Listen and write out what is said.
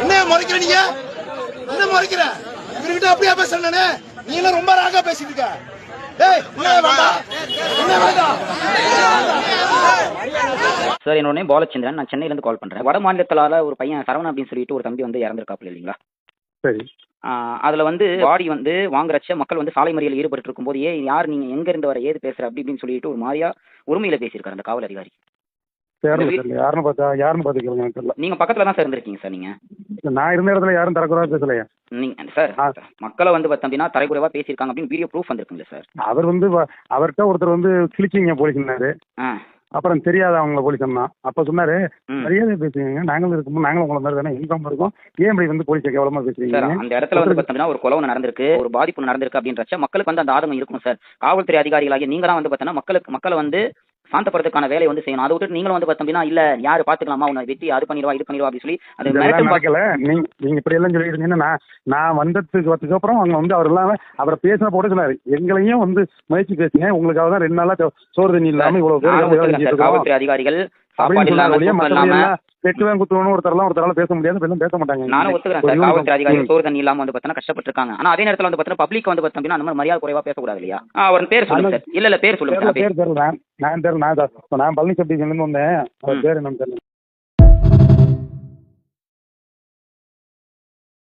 என்ன முறைக்கிற நீங்க? என்ன முறைக்கிற? இவர்கிட்ட அப்படியே பேசுறேன். நீ எல்லாம் ரொம்ப ராகா பேசிட்டு இருக்க. சார், என்னோட நேம் பாலச்சந்திரன். நான் சென்னையில இருந்து கால் பண்றேன். வட மாநிலத்தால ஒரு பையன் சரவணன் அப்படின்னு சொல்லிட்டு ஒரு தம்பி வந்து இறந்திருக்காப்ல இல்லைங்களா? சரி. அதுல வந்து பாடி வந்து வாங்குறச்ச மக்கள் வந்து சாலை மறியல் ஈடுபட்டு இருக்கும்போது யார் நீங்க எங்க இருந்து வர ஏது பேசுற அப்படி இப்படின்னு சொல்லிட்டு ஒரு மாதிரியா உரிமையில பேசியிருக்காரு அந்த காவல் அதிகாரி. யாருன்னு பார்த்து கேளுங்க. தெரியல. நீங்க பக்கத்துல தான் சார் இருந்திருக்கீங்க சார். நீங்க நான் இருந்த இடத்துல யாரும் தரக்குறதா பேசலையா? நீங்க சார் மக்களை வந்து பார்த்தீங்கன்னா தரைக்குறைவா பேசியிருக்காங்க அப்படின்னு வீடியோ ப்ரூஃப் வந்திருக்குங்களா சார்? அவர் வந்து அவர்கிட்ட ஒருத்தர் வந்து கிழிச்சிங்க போலீஸ்னாரு. அப்புறம் தெரியாத அவங்கள போலீஸ் தான் அப்ப சொன்னாரு, மரியாதை பேசுவீங்க, நாங்களும் இருக்கும்போது நாங்களும் உங்களை மாதிரி தானே இன்கம் இருக்கும், ஏன் இப்படி வந்து போலீஸை கேவலமா பேசுறீங்க? அந்த இடத்துல வந்து பார்த்தீங்கன்னா ஒரு கொலை நடந்திருக்கு, ஒரு பாதிப்பு நடந்திருக்கு அப்படின்றச்ச மக்களுக்கு வந்து அந்த ஆதங்கம் இருக்கும் சார். காவல்துறை அதிகாரிகளாகிய நீங்க தான் வந்து பார்த்தீங்கன்னா மக்களை வந்து சாந்தப்படுறதுக்கான வேலையை வந்து செய்யணும். அதை விட்டு நீங்களும் வந்து பார்த்தீங்கன்னா இல்ல யாரு பாத்துக்கலாமா, உன்னை வெட்டி அது பண்ணிடுவா இது பண்ணிடுவா அப்படின்னு சொல்லி அது நடக்கல. நீங்க இப்படி எல்லாம் சொல்லிட்டு இருந்தீங்கன்னா நான் வந்ததுக்கு அப்புறம் அவங்க வந்து அவர் இல்லாம அவரை பேசின போட சொன்னாரு, எங்களையும் வந்து முயற்சி பேசுங்க, உங்களுக்காக தான் 2 நாளா சோறு தண்ணி இல்லாம இவ்வளவு பேர் காவல்துறை அதிகாரிகள் சாப்பாடு இல்லாம வெட்டுவேன் குத்துவனும் ஒருத்தரால பேச முடியாது, பேச மாட்டாங்க. நானும் ஒத்துக்கிறேன் சார். காவல்துறை அதிகாரிகள் சோறு தண்ணி இல்லாம வந்து பார்த்தீங்கன்னா கஷ்டப்பட்டு இருக்காங்க. ஆனா அதே நேரத்துல வந்து பார்த்தீங்கன்னா பப்ளிக் வந்து பார்த்தீங்கன்னா அந்த மாதிரி மரியாதை குறைவா பேசக்கூடாது இல்லையா? அவர் பேர் சொல்லுங்க சார். இல்ல பேர் சொல்லுங்க. பேர் தெரியல. நான் பழனி சப்டிஷன்ல இருந்து வந்தேன். அவர் பேர் என்னன்னு தெரியல.